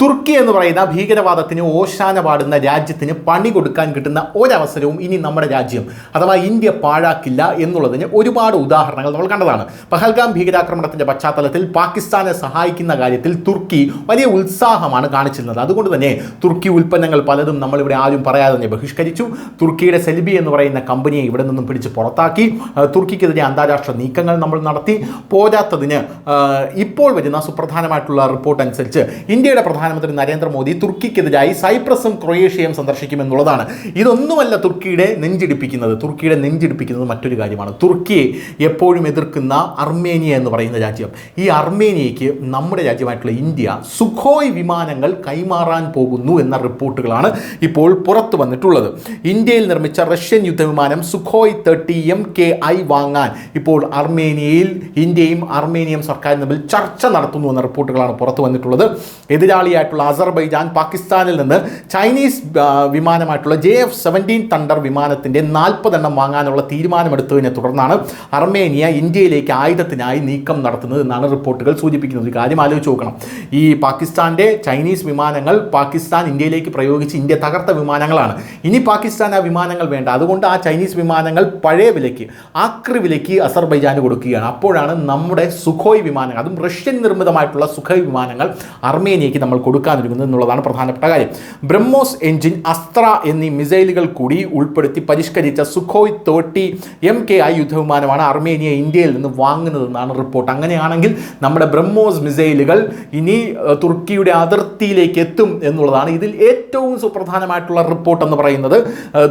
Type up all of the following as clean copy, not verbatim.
തുർക്കി എന്ന് പറയുന്ന ഭീകരവാദത്തിന് ഓശാന പാടുന്ന രാജ്യത്തിന് പണി കൊടുക്കാൻ കിട്ടുന്ന ഒരവസരവും ഇനി നമ്മുടെ രാജ്യം അഥവാ ഇന്ത്യ പാഴാക്കില്ല എന്നുള്ളതിന് ഒരുപാട് ഉദാഹരണങ്ങൾ നമ്മൾ കണ്ടതാണ്. പഹൽഗാം ഭീകരാക്രമണത്തിൻ്റെ പശ്ചാത്തലത്തിൽ പാകിസ്ഥാനെ സഹായിക്കുന്ന കാര്യത്തിൽ തുർക്കി വലിയ ഉത്സാഹമാണ് കാണിച്ചിരുന്നത്. അതുകൊണ്ട് തന്നെ തുർക്കി ഉൽപ്പന്നങ്ങൾ പലതും നമ്മളിവിടെ ആരും പറയാതെ തന്നെ ബഹിഷ്കരിച്ചു. തുർക്കിയുടെ സെൽബി എന്ന് പറയുന്ന കമ്പനിയെ ഇവിടെ നിന്നും പിടിച്ച് പുറത്താക്കി. തുർക്കിക്കെതിരെ അന്താരാഷ്ട്ര നീക്കങ്ങൾ നമ്മൾ നടത്തി. പോരാത്തതിന് ഇപ്പോൾ വരുന്ന സുപ്രധാനമായിട്ടുള്ള റിപ്പോർട്ട് അനുസരിച്ച് ഇന്ത്യയുടെ പ്രധാനമന്ത്രി നരേന്ദ്രമോദി തുർക്കിക്കെതിരായി സൈപ്രസും ക്രൊയേഷ്യയും സന്ദർശിക്കുമെന്നുള്ളതാണ്. ഇതൊന്നുമല്ല തുർക്കിയുടെ നെഞ്ചിടിപ്പിക്കുന്നത് മറ്റൊരു കാര്യമാണ്. തുർക്കിയെ എപ്പോഴും എതിർക്കുന്ന അർമേനിയ എന്ന് പറയുന്ന രാജ്യം, ഈ അർമേനിയയ്ക്ക് നമ്മുടെ രാജ്യമായിട്ടുള്ള ഇന്ത്യ സുഖോയ് വിമാനങ്ങൾ കൈമാറാൻ പോകുന്നു എന്ന റിപ്പോർട്ടുകളാണ് ഇപ്പോൾ പുറത്തു വന്നിട്ടുള്ളത്. ഇന്ത്യയിൽ നിർമ്മിച്ച റഷ്യൻ യുദ്ധവിമാനം സുഖോയ് 30 MKI വാങ്ങാൻ ഇപ്പോൾ അർമേനിയയിൽ ഇന്ത്യയും അർമേനിയൻ സർക്കാരും തമ്മിൽ ചർച്ച നടത്തുന്നു എന്ന റിപ്പോർട്ടുകളാണ് പുറത്തു വന്നിട്ടുള്ളത്. എതിരാളിയായിട്ടുള്ള അസർബൈജാൻ പാകിസ്ഥാനിൽ നിന്ന് ചൈനീസ് വിമാനമായിട്ടുള്ള JF-17 തണ്ടർ വിമാനത്തിൻ്റെ 40 എണ്ണം വാങ്ങാനുള്ള തീരുമാനമെടുത്തതിനെ തുടർന്നാണ് അർമേനിയ ഇന്ത്യയിലേക്ക് ആയുധത്തിനായി നീക്കം നടത്തുന്നത് എന്നാണ് റിപ്പോർട്ടുകൾ സൂചിപ്പിക്കുന്നത്. ഒരു കാര്യം ആലോചിച്ച് നോക്കണം. ഈ പാകിസ്ഥാൻ്റെ ചൈനീസ് വിമാനങ്ങൾ പാകിസ്ഥാൻ ഇന്ത്യയിലേക്ക് പ്രയോഗിച്ച് ഇന്ത്യ തകർത്ത വിമാനങ്ങളാണ്. ഇനി പാകിസ്ഥാൻ ആ വിമാനങ്ങൾ വേണ്ട. അതുകൊണ്ട് ആ ചൈനീസ് വിമാനങ്ങൾ പഴയ വിലയ്ക്ക്, ആക്രി വിലയ്ക്ക് അസർബൈജാന് കൊടുക്കുകയാണ്. അപ്പോഴാണ് നമ്മുടെ സുഖോയ് വിമാനങ്ങൾ, അതും റഷ്യൻ നിർമ്മിതമായിട്ടുള്ള സുഖോയ് വിമാനങ്ങൾ അർമേനിയയ്ക്ക് നമ്മൾ കൊടുക്കാനിരിക്കുന്നത് എന്നുള്ളതാണ് പ്രധാനപ്പെട്ട കാര്യം. ബ്രഹ്മോസ് എഞ്ചിൻ, അസ്ത്ര എന്നീ മിസൈലുകൾ കൂടി ഉൾപ്പെടുത്തി പരിഷ്കരിച്ച സുഖോയ് 30 MKI യുദ്ധവിമാനമാണ് അർമേനിയ ഇന്ത്യയിൽ നിന്ന് വാങ്ങുന്നതെന്നാണ് റിപ്പോർട്ട്. അങ്ങനെയാണെങ്കിൽ നമ്മുടെ ബ്രഹ്മോസ് മിസൈലുകൾ ഇനി തുർക്കിയുടെ അതിർത്തിയിലേക്ക് എത്തും എന്നുള്ളതാണ് ഇതിൽ ഏറ്റവും സുപ്രധാനമായിട്ടുള്ള റിപ്പോർട്ട് എന്ന് പറയുന്നത്.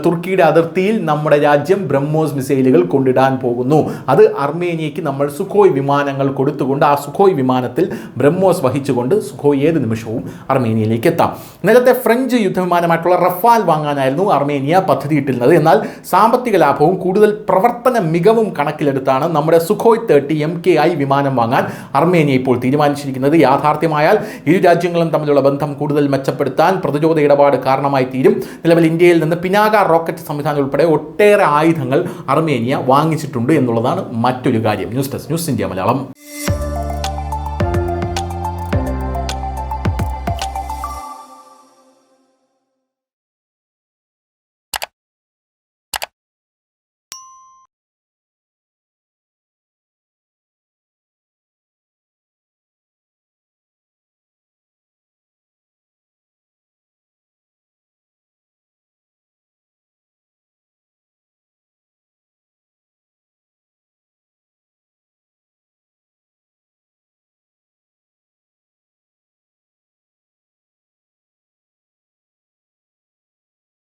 തുർക്കിയുടെ അതിർത്തിയിൽ നമ്മുടെ രാജ്യം ബ്രഹ്മോസ് മിസൈലുകൾ കൊണ്ടിടാൻ പോകുന്നു. അത് അർമേനിയയ്ക്ക് നമ്മൾ സുഖോയ് വിമാനങ്ങൾ കൊടുത്തുകൊണ്ട് ആ സുഖോയ് വിമാനത്തിൽ ബ്രഹ്മോസ് വഹിച്ചുകൊണ്ട് സുഖോയ് ഏത് നിമിഷവും അർമേനിയയിലേക്ക് എത്താം. നേരത്തെ ഫ്രഞ്ച് യുദ്ധവിമാനമായിട്ടുള്ള റഫാൽ വാങ്ങാനായിരുന്നു അർമേനിയ പദ്ധതിയിട്ടിരുന്നത്. എന്നാൽ സാമ്പത്തിക ലാഭവും കൂടുതൽ പ്രവർത്തന മികവും കണക്കിലെടുത്താണ് നമ്മുടെ സുഖോയ് 30 MKI വിമാനം വാങ്ങാൻ അർമേനിയ ഇപ്പോൾ തീരുമാനിച്ചിരിക്കുന്നത്. യാഥാർത്ഥ്യമായാൽ ഇരു രാജ്യങ്ങളും തമ്മിലുള്ള ബന്ധം കൂടുതൽ മെച്ചപ്പെടുത്താൻ പ്രതിരോധ ഇടപാട് കാരണമായി തീരും. നിലവിൽ ഇന്ത്യയിൽ നിന്ന് പിനാക റോക്കറ്റ് സംവിധാനം ഉൾപ്പെടെ ഒട്ടേറെ ആയുധങ്ങൾ അർമേനിയ വാങ്ങിച്ചിട്ടുണ്ട് എന്നുള്ളതാണ് മറ്റൊരു കാര്യം. News desk, news India Malayalam.